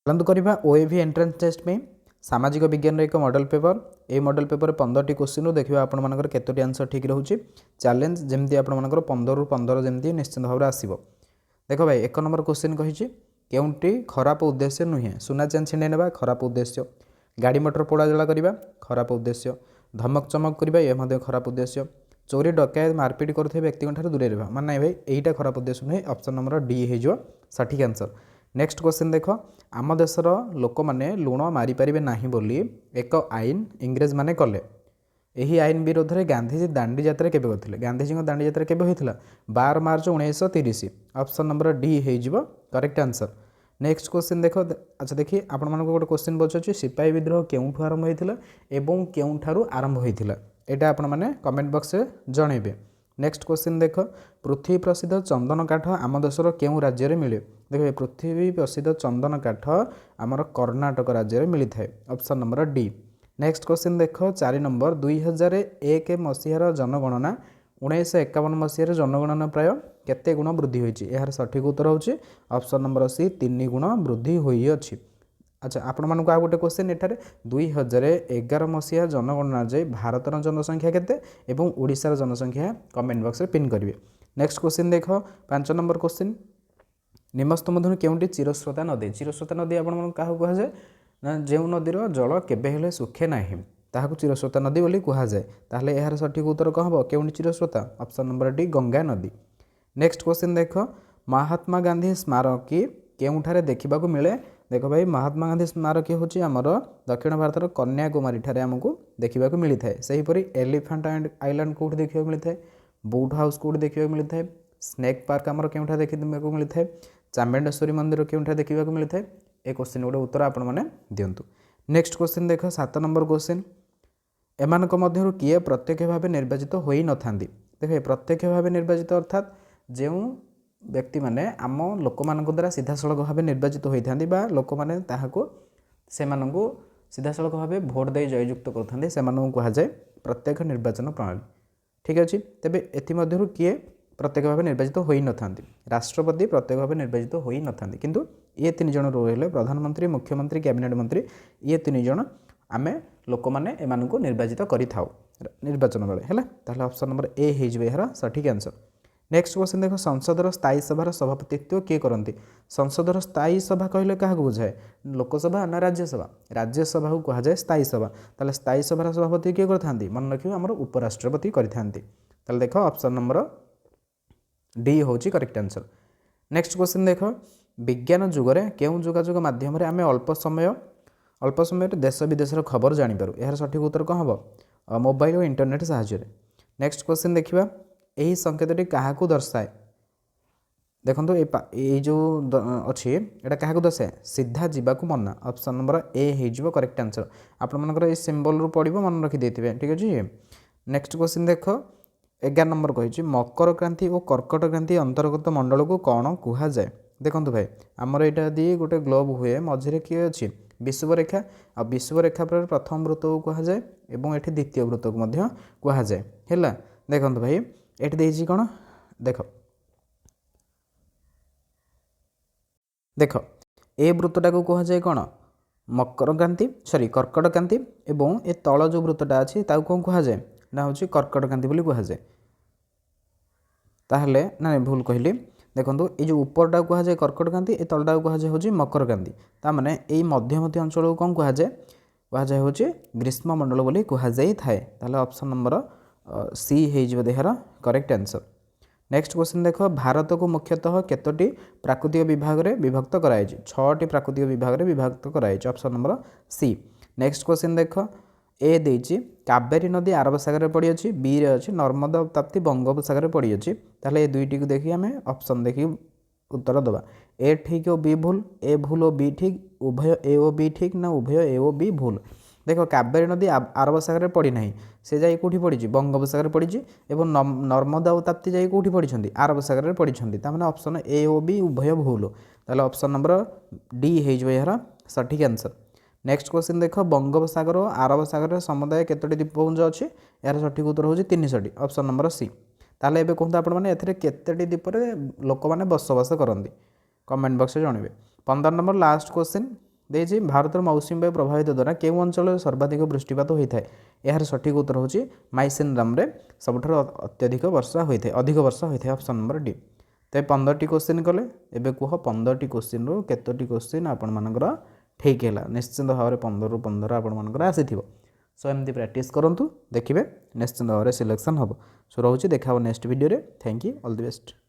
चलतु करवा ओएवी entrance test में सामाजिक विज्ञान एक मॉडल पेपर ये मॉडल पेपर 15टी क्वेश्चन देखिए आपर केतोटी आंसर ठीक रोचे चैलेंज जमी आपर 15 ରୁ 15 जमी निश्चित भाव आसो। देख भाई 1 नंबर क्वेश्चन कही केउंटी खराब उद्देश्य नुहे सुना चेन छिंडे ना खराब उद्देश्य गाड़ी मोटर पोड़ा जला करवा खराब उद्देश्य धमक चमक करवा ये खराब उद्देश्य चोरी डकायत मारपिट करुवा व्यक्ति दूरे रहा माने भाई यहीटा खराब उद्देश्य नुहे ऑप्शन नंबर डी हो सठिक आंसर। नेक्स्ट क्वेश्चन देख आम देशर लोक मैंने लुण मारिपारे ना बोली एक आईन इंग्रेज माने कले यही आईन विरोध में गांधीजी दांडी यात्रा केबे करथिले गांधीजी दांडी यात्रा केबे होइथिला 12 मार्च 1930 ऑप्शन नंबर डी हो करेक्ट आंसर। नेक्स्ट क्वेश्चन देख अच्छा देखिए आपण मानको गोटे क्वेश्चन पचारुछि सिपाही विद्रोह केउठु आरंभ होइथिला एवं केउठारु आरंभ होइथिला एटा आपण माने कमेंट बॉक्स रे जणेबे। नेक्स्ट क्वेश्चन देख पृथ्वी प्रसिद्ध चंदन काठ आम देशर केउं राज्य रे मिले देखिए पृथ्वी प्रसिद्ध चंदन काठ आमर कर्णाटक राज्य रे मिली थाए option number D. Next question देख 4 नंबर 2001 मसीहार जनगणना 1951 मसीहार जनगणना प्राय केते गुण वृद्धि होइछि यार सठिक उत्तर होछि ऑप्शन नंबर सी 3 गुण वृद्धि होई अछि। अच्छा आपण मानक आ गोटे क्वेश्चन एठारे 2011 मसीहा जनगणना जाई भारतर जनसंख्या केते एवं ओडिशार जनसंख्या कमेंट बॉक्स रे पिन करिवे। नेक्स्ट क्वेश्चन देख 5 नंबर क्वेश्चन निम्नस्त मध्य केउंटी चिरस्रोता नदी आपण मन काहू कहा जाय ना जेउ नदीर जल केबे हेले सुखे नाही ताहाकू चिरस्रोता नदी बोली कहा जाय ताहले यार सठिक उत्तर कौन हम केउंटी चिरस्रोता ऑप्शन नंबर डी गंगा नदी। नेक्स्ट क्वेश्चन देख महात्मा गांधी स्मारकी केउठारे देखा मिले देख भाई महात्मा गांधी स्मारकी हूँ आमर दक्षिण भारतर कन्याकुमारी ठारे आमको देखा मिली थाए सेहीपरि एलिफेंट आइलैंड कौट देखा मिली थाए बोट हाउस कौट देखा मिली थाए स्नेक पार्क आमर केउठा देखा मिली थाए चामुंडेश्वरी मंदिर केउठा देखा मिली थाए ए क्वेश्चन गोटे उत्तर आपण मैंने दिंतु। नेक्स्ट क्वेश्चन देख 7 नंबर क्वेश्चन एमानक मध्यरु किए प्रत्यक्ष भाव निर्वाचित होई नथांती देखे प्रत्यक्ष भाव निर्वाचित अर्थात जो व्यक्ति माने आम लोक मान द्वारा सीधा सड़क भाव निर्वाचित होती बा लोक मैंने से सीधा सड़क भाव भोट दे जययुक्त करते कहुए प्रत्यक्ष निर्वाचन प्रणाली ठीक अच्छे। तेबे एथिमध्यरु किए प्रत्यक्ष भाव निर्वाचित होई नथांती राष्ट्रपति प्रत्यक्ष भाव निर्वाचित होई नथांती किंतु ये 3 जन रहिले प्रधानमंत्री मुख्यमंत्री कैबिनेट मंत्री ये 3 जन आमे लोक माने एमानकु निर्वाचित करि थाउ निर्वाचन बेले हैला ताहले ऑप्शन नंबर ए हे जबे हरा सठिक आंसर। नेक्स्ट क्वेश्चन देखो संसदर स्थायी सभार सभापतित्व किए करती संसदर स्थायी सभा कहले क्या बुझाए लोकसभा ना राज्यसभा राज्यसभा को कह जाए स्थायी सभा ताहले स्थायी सभार सभापति किए करथांती मन रखियो हमर उपराष्ट्रपति करिथांती ताहले देखो ऑप्शन नंबर डी होची करेक्ट आंसर। नेक्स्ट क्वेश्चन देखो विज्ञान जुगरे केउं जोगाजोग माध्यम आम अल्प समय देश विदेशर खबर जानीपारू यार सठिक उत्तर कौन हम मोबाइल और इंटरनेट साहाय्य। नेक्स्ट क्वेश्चन देखिबा यही संकेतटी क्या दर्शाए देखो ये जो अच्छी यहाँ क्या दर्शाए सीधा जावाक मना ऑप्शन नंबर ए हो करेक्ट आंसर आपर ये सिंबल रू पड़ो मन रखी देते ठीक अच्छे। नेक्स्ट क्वेश्चन देख 11 नंबर कही मकर क्रांति और कर्कट क्रांति अंतर्गत मंडल को कौन कह जाए देखो भाई आमर यहाँ दी गोटे ग्लोब हुए मझे किए अच्छी विषुवरेखा आ विषुवरेखा पर प्रथम वृत्त को कह जाए और ये द्वितीय वृत्त को कह जाए है देखो भाई ये देती कौन देख देख ए वृत्तटा को कह जाए कौन मकर क्रांति सॉरी कर्कट क्रांति एवं ए तल जो वृत्तटा अच्छी कौन कह जाए ना हूँ कर्कट क्रांति बोली कह जाए ताहले ना भूल कहली देखो ये जो उपरटा कह जाए कर्कट क्रांति ए तलटा कह जाए हूँ मकर क्रांति ताने यही मध्यवर्ती अंचल को कौन कह जाए हूँ ग्रीष्म मंडल बोली कह जाए ताहले ऑप्शन नंबर सी हो there correct answer. Next question देख भारत को मुख्यतः केतोटी प्राकृतिक विभाग में विभक्त कराई 6टी प्राकृतिक विभाग में विभक्त कराई option number C. Next question देख ए देछि कावेरी नदी अरब सागर पड़ी अच्छी बी रे अच्छी नर्मदा ताप्ती बंगोपसागर पड़ी अच्छी ताहले ए दुईटी को देखिए आम ऑप्शन देखिए उत्तर दबा ए ठीक और बी भूल ए भूल और बी ठीक उभय ए और बी ठीक ना उभय ए और बी भूल देख कावेरी नदी अरब सागर पड़ी ना से जाई कौटी पड़ी बंगोपसागर पड़ी और नर्मदा और ताप्ती जाई कौटी पड़ी अरब सागर पड़ी ताने ऑप्शन ए और बी उभय भूल ताहले ऑप्शन नंबर डी हो यार सठिक आंसर। नेक्स्ट क्वेश्चन देख बंगोपसागर और अरब सागर समुदाय केतोटी द्वीपपुंज अच्छी यार सठिक उत्तर हूँ 300टी ऑप्शन नंबर सी। ताहले एबे कहते आपने केतोटी द्वीप लोक मैंने बसवास करती कमेंट बॉक्स में जनइबे। 15 नंबर लास्ट क्वेश्चन ଦେଇଛି ଭାରତର ମୌସୁମୀ ବାୟୁ ପ୍ରଭାବିତ ଦ୍ୱାରା କେଉଁ ଅଞ୍ଚଳରେ ସର୍ବାଧିକ ବୃଷ୍ଟିପାତ ହୋଇଥାଏ? ଏହାର ସଠିକ୍ ଉତ୍ତର ହେଉଛି ମାଇସେନରାମରେ ସବୁଠାରୁ ଅତ୍ୟଧିକ ବର୍ଷା ହୋଇଥାଏ, ଅଧିକ ବର୍ଷା ହୋଇଥାଏ। Option number D. ତ 15ଟି କୋଶ୍ଚିନ୍ କଲେ, ଏବେ କୁହ 15ଟି କୋଶ୍ଚିନ୍ରୁ କେତୋଟି କୋଶ୍ଚିନ୍ ଆପଣମାନଙ୍କର ଠିକ୍ ହେଲା? ନିଶ୍ଚିନ୍ତ ଭାବରେ 15ରୁ 15 ଆପଣମାନଙ୍କର ଆସିଥିବ। ସୋ ଏମିତି ପ୍ରାକ୍ଟିସ୍ କରନ୍ତୁ, ଦେଖିବେ ନିଶ୍ଚିନ୍ତ ଭାବରେ ସିଲେକ୍ସନ୍ ହେବ। ସୋ ରହୁଛି, ଦେଖା ହେବ ନେକ୍ସଟ ଭିଡ଼ିଓରେ। Thank you, all the best.